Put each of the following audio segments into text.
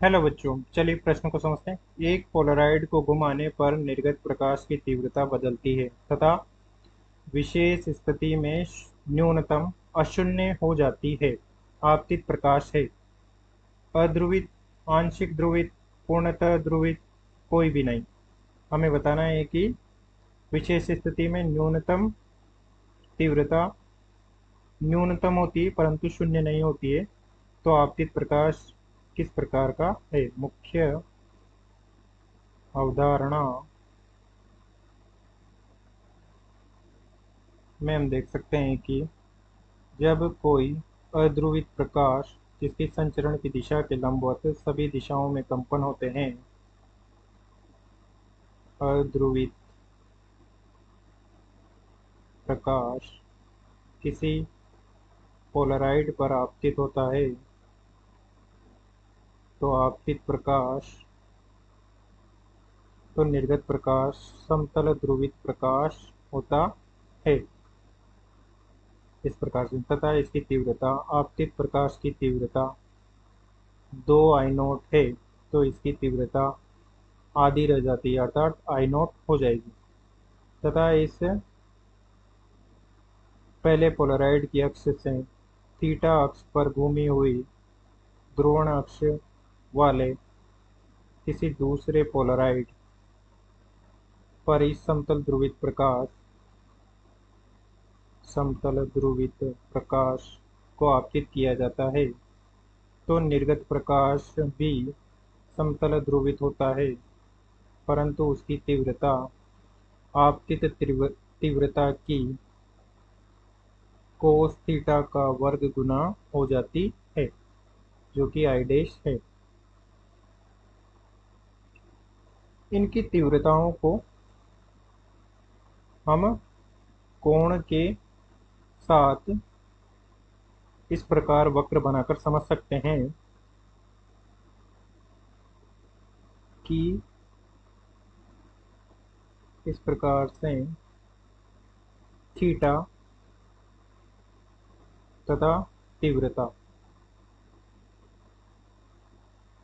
Hello बच्चों, चलिए प्रश्न को समझते हैं। एक पोलराइड को घुमाने पर निर्गत प्रकाश की तीव्रता बदलती है तथा विशेष स्थिति में न्यूनतम अशून्य हो जाती है। आपतित प्रकाश है अध्रुवित, आंशिक ध्रुवित, पूर्णतः ध्रुवित, कोई भी नहीं। हमें बताना है कि विशेष स्थिति में न्यूनतम तीव्रता न्यूनतम होती है परंतु शून्य नहीं होती है। तो आपतित प्रकाश किस प्रकार का है? मुख्य अवधारणा में हम देख सकते हैं कि जब कोई अध्रुवित प्रकाश जिसकी संचरण की दिशा के लंबवत सभी दिशाओं में कंपन होते हैं, अध्रुवित प्रकाश किसी पोलराइड पर आपतित होता है तो आपतित प्रकाश तो निर्गत प्रकाश समतल ध्रुवित प्रकाश होता है। इस प्रकार से तथा इसकी तीव्रता, आपतित प्रकाश की तीव्रता 2 I0 है तो इसकी तीव्रता आधी रह जाती है अर्थात I0 हो जाएगी। तथा इस पहले पोलराइड की अक्ष से थीटा अक्ष पर घूमी हुई ध्रुवण अक्ष वाले किसी दूसरे पोलराइड पर इस समतल ध्रुवित प्रकाश को आपतित किया जाता है तो निर्गत प्रकाश भी समतल ध्रुवित होता है परंतु उसकी तीव्रता आपतित तीव्रता की कोस थीटा का वर्ग गुना हो जाती है, जो कि आई डैश है। इनकी तीव्रताओं को हम कोण के साथ इस प्रकार वक्र बनाकर समझ सकते हैं कि इस प्रकार से थीटा तथा तीव्रता,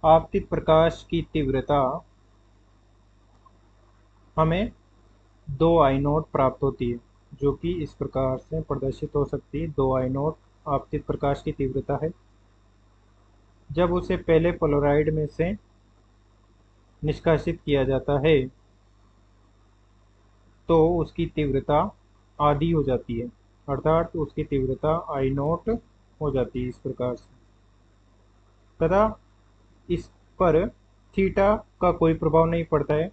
आपतित प्रकाश की तीव्रता हमें 2I0 प्राप्त होती है, जो कि इस प्रकार से प्रदर्शित हो सकती है। 2I0 आपतित प्रकाश की तीव्रता है। जब उसे पहले पोलराइड में से निष्कासित किया जाता है तो उसकी तीव्रता आधी हो जाती है अर्थात उसकी तीव्रता I0 हो जाती है इस प्रकार से। तथा इस पर थीटा का कोई प्रभाव नहीं पड़ता है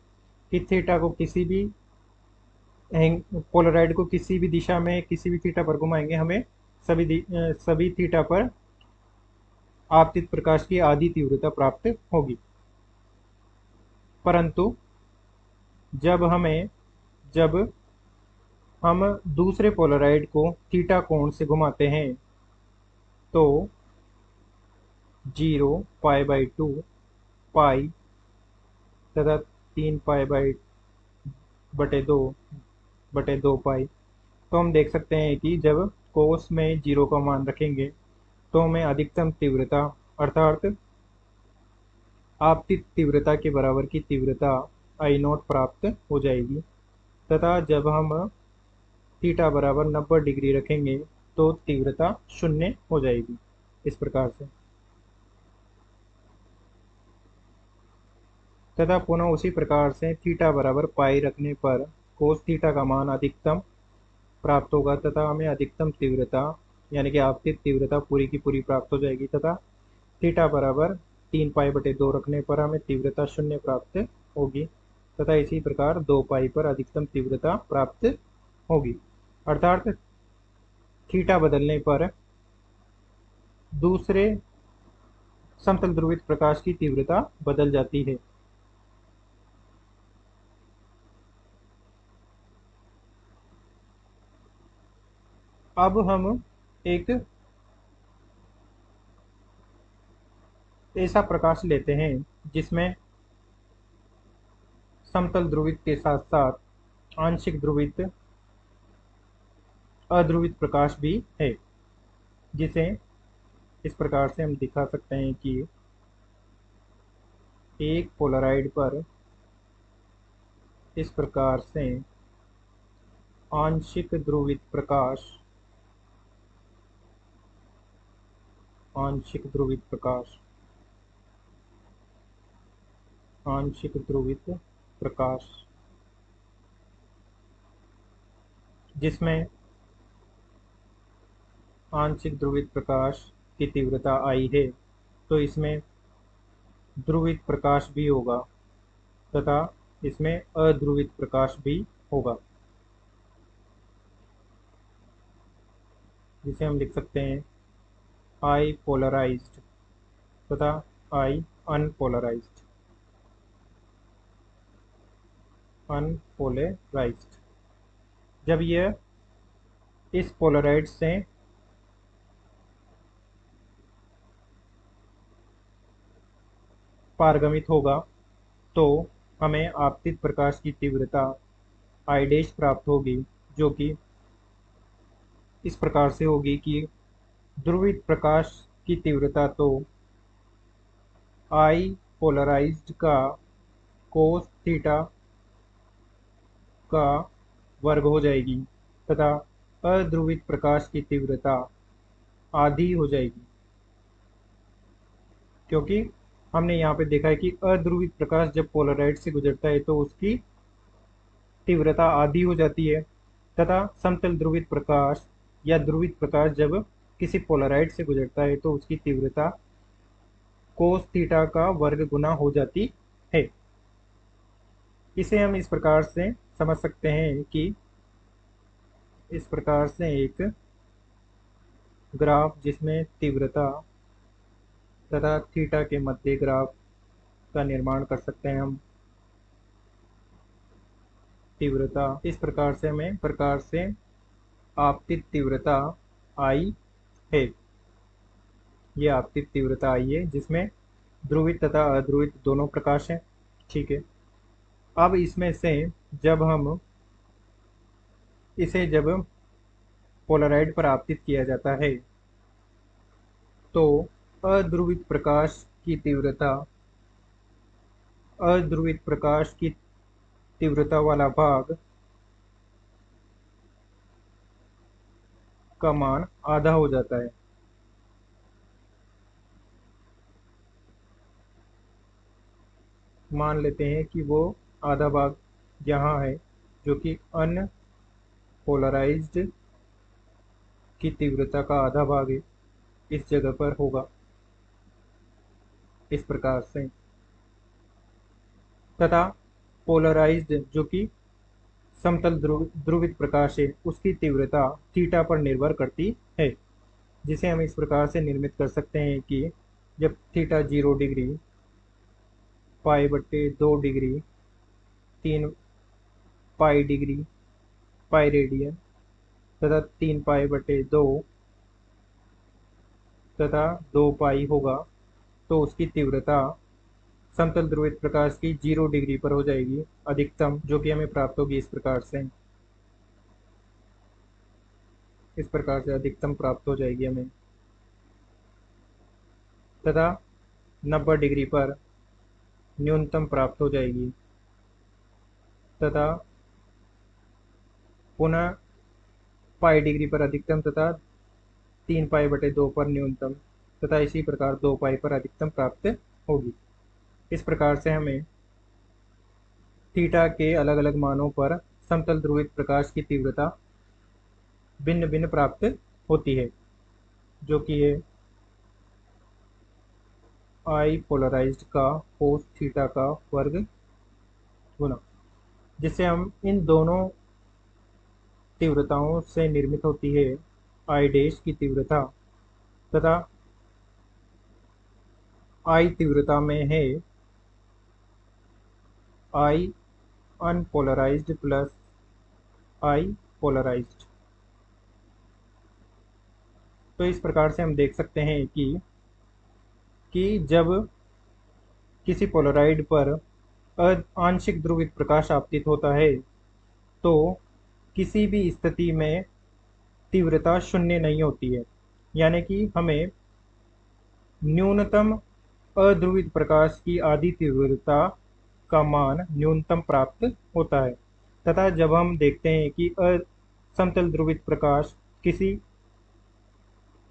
कि थीटा को किसी भी पोलराइड को किसी भी दिशा में किसी भी थीटा पर घुमाएंगे, हमें सभी थीटा पर आपतित प्रकाश की आधी तीव्रता प्राप्त होगी। परंतु जब जब हम दूसरे पोलराइड को थीटा कोण से घुमाते हैं तो 0 π/2 पाई तथा 3 π/2 तो हम देख सकते हैं कि जब कोस में 0 का मान रखेंगे तो हमें अधिकतम तीव्रता अर्थात आपतित तीव्रता के बराबर की तीव्रता I0 प्राप्त हो जाएगी। तथा जब हम थीटा बराबर 90 डिग्री रखेंगे तो तीव्रता शून्य हो जाएगी इस प्रकार से। तथा पुनः उसी प्रकार से थीटा बराबर पाई रखने पर कोस थीटा का मान अधिकतम प्राप्त होगा तथा हमें अधिकतम तीव्रता यानी कि आपतित तीव्रता पूरी की पूरी प्राप्त हो जाएगी। तथा थीटा बराबर 3 π/2 रखने पर हमें तीव्रता शून्य प्राप्त होगी तथा इसी प्रकार 2 पाई पर अधिकतम तीव्रता प्राप्त होगी। अर्थात थीटा बदलने पर दूसरे समतल ध्रुवित प्रकाश की तीव्रता बदल जाती है। अब हम एक ऐसा प्रकाश लेते हैं जिसमें समतल ध्रुवित के साथ साथ आंशिक ध्रुवित अध्रुवित प्रकाश भी है, जिसे इस प्रकार से हम दिखा सकते हैं कि एक पोलराइड पर इस प्रकार से आंशिक ध्रुवित प्रकाश आंशिक ध्रुवित प्रकाश आंशिक ध्रुवित प्रकाश जिसमें आंशिक ध्रुवित प्रकाश की तीव्रता आई है, तो इसमें ध्रुवित प्रकाश भी होगा तथा इसमें अध्रुवित प्रकाश भी होगा, जिसे हम लिख सकते हैं आई पोलराइज्ड तथा आई अनपोलराइज्ड। जब यह इस पोलराइड से पारगमित होगा तो हमें आपतित प्रकाश की तीव्रता आई डैश प्राप्त होगी, जो कि इस प्रकार से होगी कि ध्रुवित प्रकाश की तीव्रता तो आई पोलराइज्ड का कोस थीटा का वर्ग हो जाएगी तथा अध्रुवित प्रकाश की तीव्रता आधी हो जाएगी, क्योंकि हमने यहाँ पे देखा है कि अध्रुवित प्रकाश जब पोलराइड से गुजरता है तो उसकी तीव्रता आधी हो जाती है तथा समतल ध्रुवित प्रकाश या ध्रुवित प्रकाश जब किसी पोलराइड से गुजरता है तो उसकी तीव्रता कोस थीटा का वर्ग गुना हो जाती है। इसे हम इस प्रकार से समझ सकते हैं कि इस प्रकार से एक ग्राफ जिसमें तीव्रता तथा थीटा के मध्य ग्राफ का निर्माण कर सकते हैं हम। तीव्रता इस प्रकार से आपतित तीव्रता आई है। ये आपतित तीव्रता आई है जिसमें ध्रुवित तथा अध्रुवित दोनों प्रकाश हैं। ठीक है, अब इसमें से जब हम इसे जब पोलराइड पर आपतित किया जाता है तो अध्रुवित प्रकाश की तीव्रता अध्रुवित प्रकाश की तीव्रता वाला भाग का मान आधा हो जाता है। मान लेते हैं कि वो आधा भाग यहाँ है, जो कि अनपोलराइज्ड की तीव्रता का आधा भाग है, इस जगह पर होगा इस प्रकार से। तथा पोलराइज्ड जो कि समतल ध्रुवित प्रकाश है उसकी तीव्रता थीटा पर निर्भर करती है, जिसे हम इस प्रकार से निर्मित कर सकते हैं कि जब थीटा 0 डिग्री पाई बट्टे 2 degree 3 pi degree pi radian तथा 3 पाई बटे 2 तथा 2 पाई होगा, तो उसकी तीव्रता समतल ध्रुवित प्रकाश की 0 डिग्री पर हो जाएगी अधिकतम, जो कि हमें प्राप्त होगी इस प्रकार से अधिकतम प्राप्त हो जाएगी हमें। तथा 90 डिग्री पर न्यूनतम प्राप्त हो जाएगी तथा पुनः पाई डिग्री पर अधिकतम तथा 3 पाई बटे 2 पर न्यूनतम तथा इसी प्रकार 2 पाई पर अधिकतम प्राप्त होगी। इस प्रकार से हमें थीटा के अलग अलग मानों पर समतल ध्रुवित प्रकाश की तीव्रता भिन्न भिन्न प्राप्त होती है, जो कि है आई पोलराइज्ड का कोस थीटा का वर्ग गुना, जिससे हम इन दोनों तीव्रताओं से निर्मित होती है आई डैश की तीव्रता तथा आई तीव्रता में है आई अनपोलराइज्ड प्लस आई पोलराइज्ड। तो इस प्रकार से हम देख सकते हैं कि जब किसी पोलराइड पर आंशिक ध्रुवित प्रकाश आपतित होता है तो किसी भी स्थिति में तीव्रता शून्य नहीं होती है, यानी कि हमें न्यूनतम अध्रुवित प्रकाश की आधी तीव्रता का मान न्यूनतम प्राप्त होता है, तथा जब हम देखते हैं कि असमतल ध्रुवित प्रकाश किसी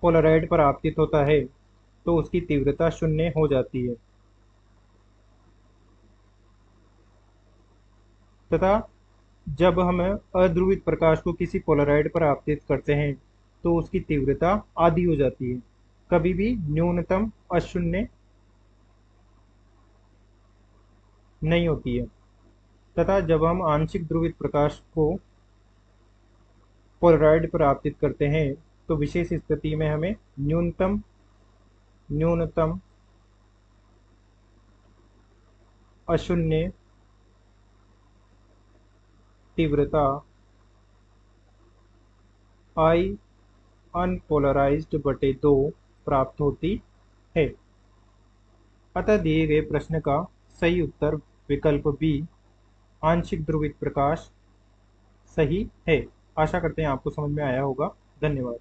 पोलराइड पर आपतित होता है तो उसकी तीव्रता शून्य हो जाती है, तथा जब हम अध्रुवित प्रकाश को किसी पोलराइड पर आपतित करते हैं तो उसकी तीव्रता आधी हो जाती है, कभी भी न्यूनतम अशून्य नहीं होती है। तथा जब हम आंशिक ध्रुवित प्रकाश को पोलराइड पर आपतित करते हैं तो विशेष स्थिति में हमें न्यूनतम न्यूनतम अशून्य तीव्रता आई अनपोलराइज्ड बटे 2 प्राप्त होती है। अतः दिए गए प्रश्न का सही उत्तर विकल्प बी, आंशिक ध्रुवित प्रकाश, सही है। आशा करते हैं आपको समझ में आया होगा। धन्यवाद।